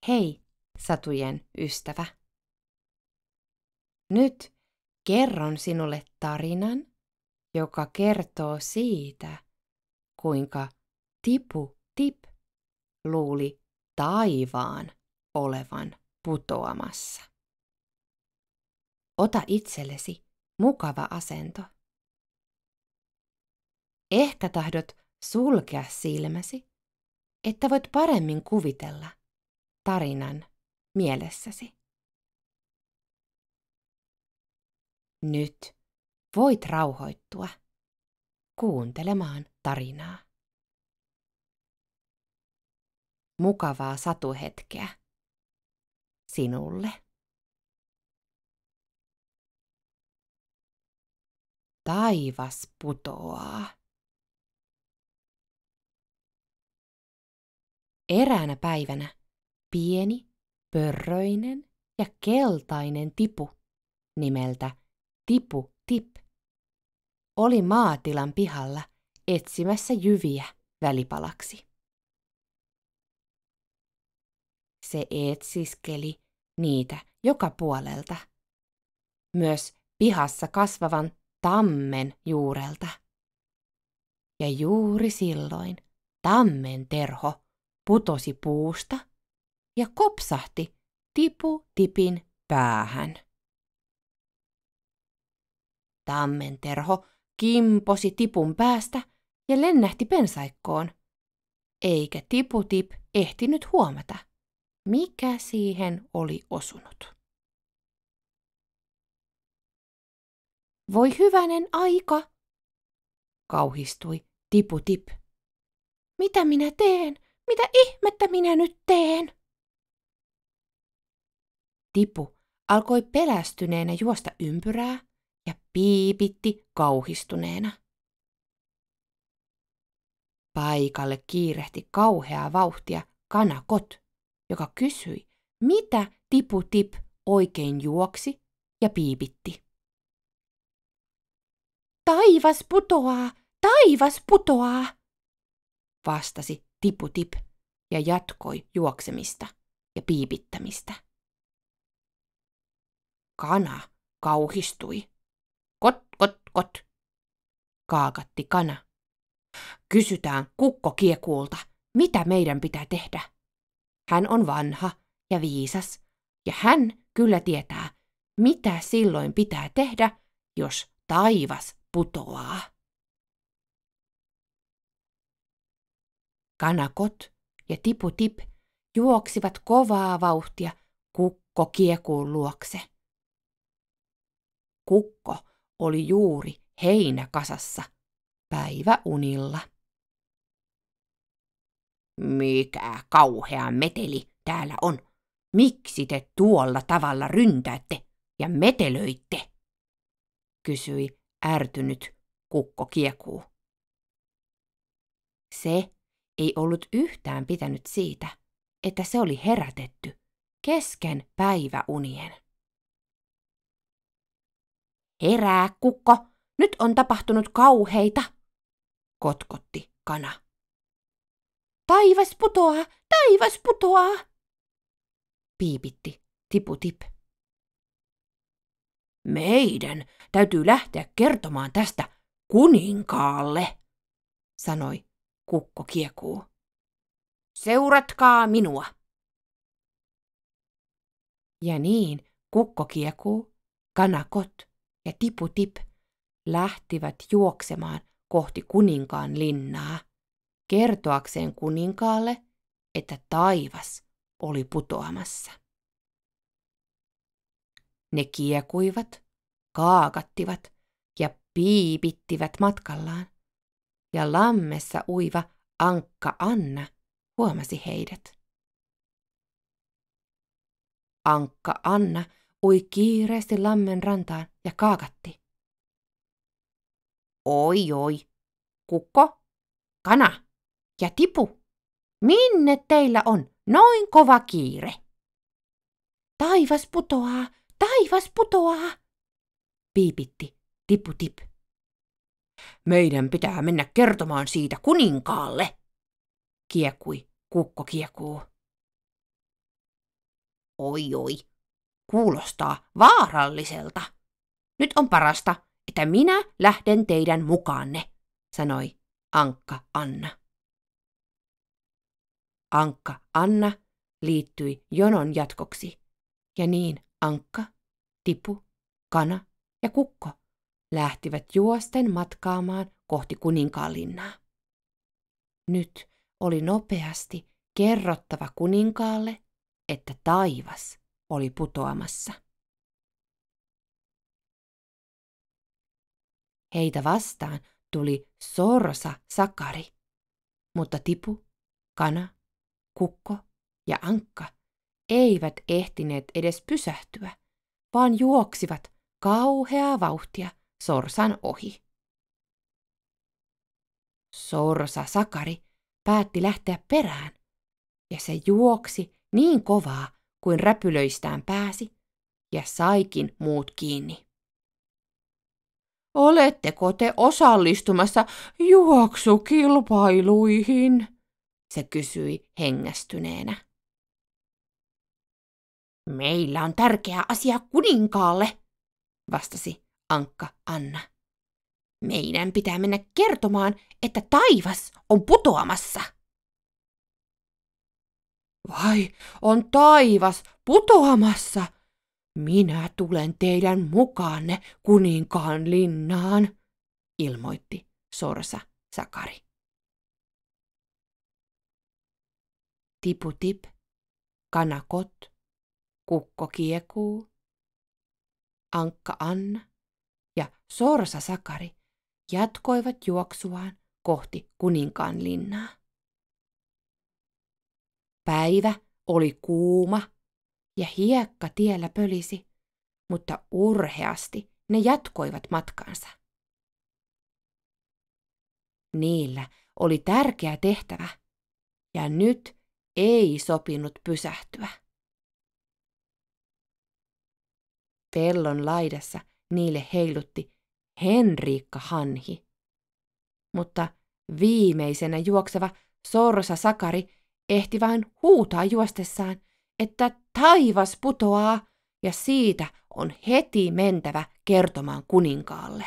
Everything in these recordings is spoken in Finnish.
Hei, satujen ystävä. Nyt kerron sinulle tarinan, joka kertoo siitä, kuinka Tipu Tip luuli taivaan olevan putoamassa. Ota itsellesi mukava asento. Ehkä tahdot sulkea silmäsi, että voit paremmin kuvitella tarinan mielessäsi. Nyt voit rauhoittua kuuntelemaan tarinaa. Mukavaa satuhetkeä sinulle. Taivas putoaa. Eräänä päivänä pieni, pörröinen ja keltainen tipu nimeltä Tipu Tip oli maatilan pihalla etsimässä jyviä välipalaksi. Se etsiskeli niitä joka puolelta, myös pihassa kasvavan tammen juurelta. Ja juuri silloin tammen terho putosi puusta ja kopsahti Tipu Tipin päähän. Tammen terho kimposi Tipun päästä ja lennähti pensaikkoon, eikä Tipu Tip ehtinyt huomata, mikä siihen oli osunut. Voi hyvänen aika, kauhistui Tipu Tip. Mitä minä teen? Mitä ihmettä minä nyt teen? Tipu alkoi pelästyneenä juosta ympyrää ja piipitti kauhistuneena. Paikalle kiirehti kauheaa vauhtia kana Kot, joka kysyi, mitä Tipu Tip oikein juoksi ja piipitti. Taivas putoaa, taivas putoaa, vastasi Tipu Tip ja jatkoi juoksemista ja piipittämistä. Kana kauhistui. Kot, kot, kot, kaakatti kana. Kysytään Kukkokiekuulta, mitä meidän pitää tehdä. Hän on vanha ja viisas, ja hän kyllä tietää, mitä silloin pitää tehdä, jos taivas putoaa. Kana Kot ja Tipu Tip juoksivat kovaa vauhtia Kukkokiekuun luokse. Kukko oli juuri heinäkasassa päiväunilla. Mikä kauhea meteli täällä on? Miksi te tuolla tavalla ryntäätte ja metelöitte? Kysyi ärtynyt Kukkokiekuu. Se ei ollut yhtään pitänyt siitä, että se oli herätetty kesken päiväunien. Herää, Kukko, nyt on tapahtunut kauheita, kotkotti kana. Taivas putoaa, taivas putoaa, piipitti Tipu Tip. Meidän täytyy lähteä kertomaan tästä kuninkaalle, sanoi Kukkokiekuu. Seuratkaa minua. Ja niin Kukkokiekuu, kana Kot ja Tipu Tip lähtivät juoksemaan kohti kuninkaan linnaa, kertoakseen kuninkaalle, että taivas oli putoamassa. Ne kiekuivat, kaakattivat ja piipittivät matkallaan, ja lammessa uiva Ankka Anna huomasi heidät. Ankka Anna ui kiireesti lammen rantaan ja kaakatti. Oi oi, Kukko, kana ja Tipu, minne teillä on noin kova kiire? Taivas putoaa, taivas putoaa, piipitti Tipu Tip. Meidän pitää mennä kertomaan siitä kuninkaalle, kiekui Kukkokiekuu. Oi oi, kuulostaa vaaralliselta. Nyt on parasta, että minä lähden teidän mukaanne, sanoi Ankka Anna. Ankka Anna liittyi jonon jatkoksi, ja niin Ankka, Tipu, Kana ja Kukko lähtivät juosten matkaamaan kohti Kuninkaanlinnaa. Nyt oli nopeasti kerrottava kuninkaalle, että taivas oli putoamassa. Heitä vastaan tuli Sorsa Sakari, mutta Tipu, Kana, Kukko ja Ankka eivät ehtineet edes pysähtyä, vaan juoksivat kauheaa vauhtia Sorsan ohi. Sorsa Sakari päätti lähteä perään, ja se juoksi niin kovaa kuin räpylöistään pääsi ja saikin muut kiinni. Oletteko te osallistumassa juoksukilpailuihin? Se kysyi hengästyneenä. Meillä on tärkeä asia kuninkaalle, vastasi Ankka Anna. Meidän pitää mennä kertomaan, että taivas on putoamassa. Vai on taivas putoamassa? Minä tulen teidän mukaanne Kuninkaanlinnaan, ilmoitti Sorsa Sakari. Tipu tip, Kana kot, Kukko kiekuu, Ankka Anna ja Sorsa Sakari jatkoivat juoksuaan kohti Kuninkaanlinnaa. Päivä oli kuuma ja hiekka tiellä pölisi, mutta urheasti ne jatkoivat matkaansa. Niillä oli tärkeä tehtävä, ja nyt ei sopinut pysähtyä. Pellon laidassa niille heilutti Henriikka Hanhi, mutta viimeisenä juokseva Sorsa Sakari ehti vain huutaa juostessaan, että taivas putoaa ja siitä on heti mentävä kertomaan kuninkaalle.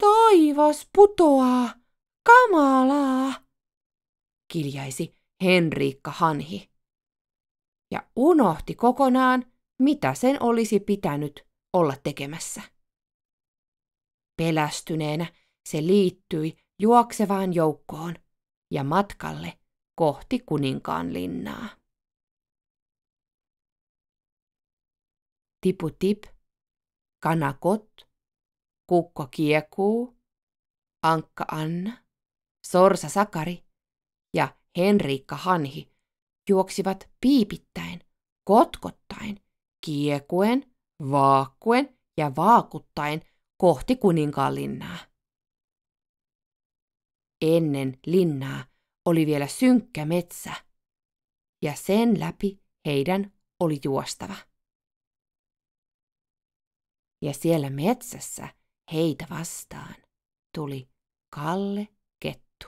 Taivas putoaa, kamalaa, kiljaisi Henriikka Hanhi ja unohti kokonaan, mitä sen olisi pitänyt olla tekemässä. Pelästyneenä se liittyi juoksevaan joukkoon ja matkalle kohti Kuninkaanlinnaa. Tipu tip, Kana kot, Kukko kiekuu, Ankka Anna, Sorsa Sakari ja Henriikka Hanhi juoksivat piipittäin, kotkottaen, kiekuen, vaakkuen ja vaakuttaen kohti Kuninkaanlinnaa. Ennen linnaa oli vielä synkkä metsä, ja sen läpi heidän oli juostava. Ja siellä metsässä heitä vastaan tuli Kalle Kettu.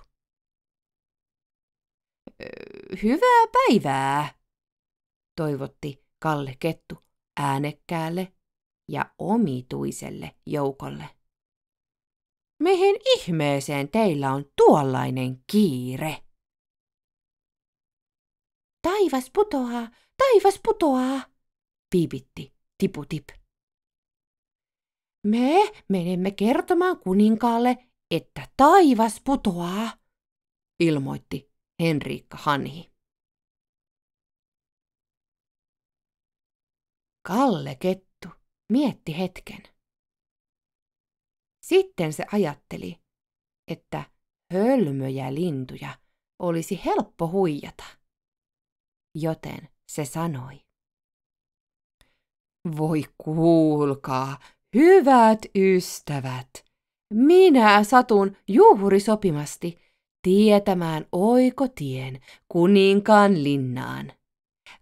Hyvää päivää, toivotti Kalle Kettu äänekkäälle ja omituiselle joukolle. Mihin ihmeeseen teillä on tuollainen kiire? Taivas putoaa, piipitti Tipu tip. Me menemme kertomaan kuninkaalle, että taivas putoaa, ilmoitti Henriikka Hanhi. Kalle Kettu mietti hetken. Sitten se ajatteli, että hölmöjä lintuja olisi helppo huijata, joten se sanoi. Voi kuulkaa, hyvät ystävät, minä satun juuri sopimasti tietämään oikotien Kuninkaanlinnaan.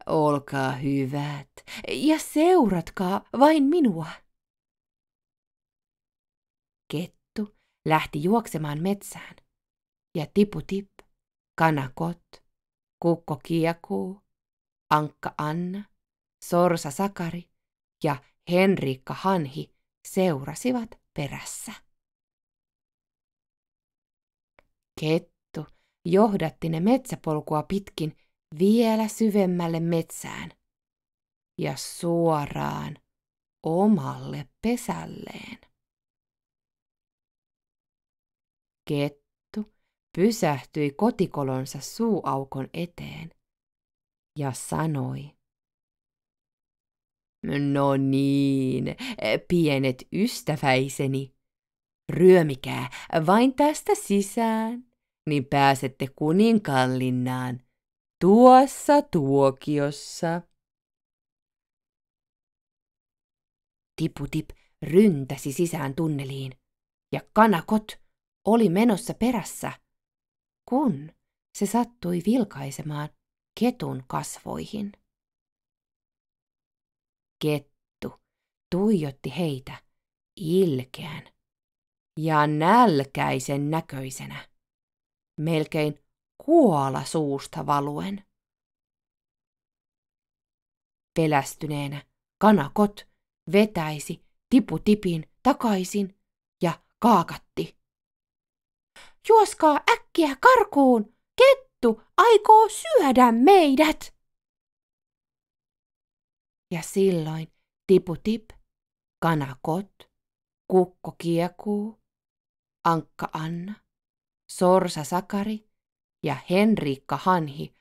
Olkaa hyvät ja seuratkaa vain minua. Kettu lähti juoksemaan metsään, ja Tipu tip, Kana kot, Kukko kiekuu, Ankka Anna, Sorsa Sakari ja Henriikka Hanhi seurasivat perässä. Kettu johdatti ne metsäpolkua pitkin vielä syvemmälle metsään ja suoraan omalle pesälleen. Kettu pysähtyi kotikolonsa suuaukon eteen ja sanoi: "No niin, pienet ystäväiseni, ryömikää vain tästä sisään, niin pääsette kuninkaanlinnaan tuossa tuokiossa." Tiputip ryntäsi sisään tunneliin ja Kanakot oli menossa perässä, kun se sattui vilkaisemaan ketun kasvoihin. Kettu tuijotti heitä ilkeän ja nälkäisen näköisenä, melkein kuola suusta valuen. Pelästyneenä Kanakot vetäisi Tiputipin takaisin ja kaakatti: "Juoskaa äkkiä karkuun! Kettu aikoo syödä meidät!" Ja silloin Tiputip, Kanakot, Kukko Kiekuu, Ankka Anna, Sorsa Sakari ja Henriikka Hanhi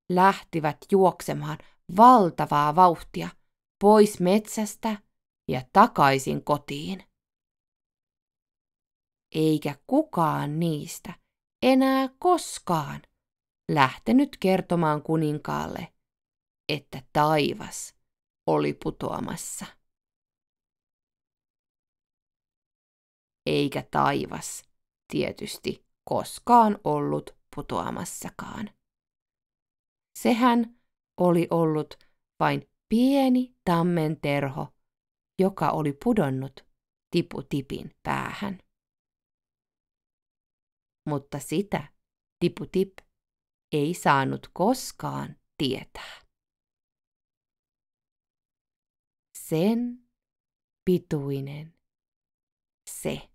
lähtivät juoksemaan valtavaa vauhtia pois metsästä ja takaisin kotiin. Eikä kukaan niistä enää koskaan lähtenyt kertomaan kuninkaalle, että taivas oli putoamassa. Eikä taivas tietysti koskaan ollut putoamassakaan. Sehän oli ollut vain pieni tammenterho, joka oli pudonnut Tiputipin päähän. Mutta sitä Tiputip ei saanut koskaan tietää. Sen pituinen se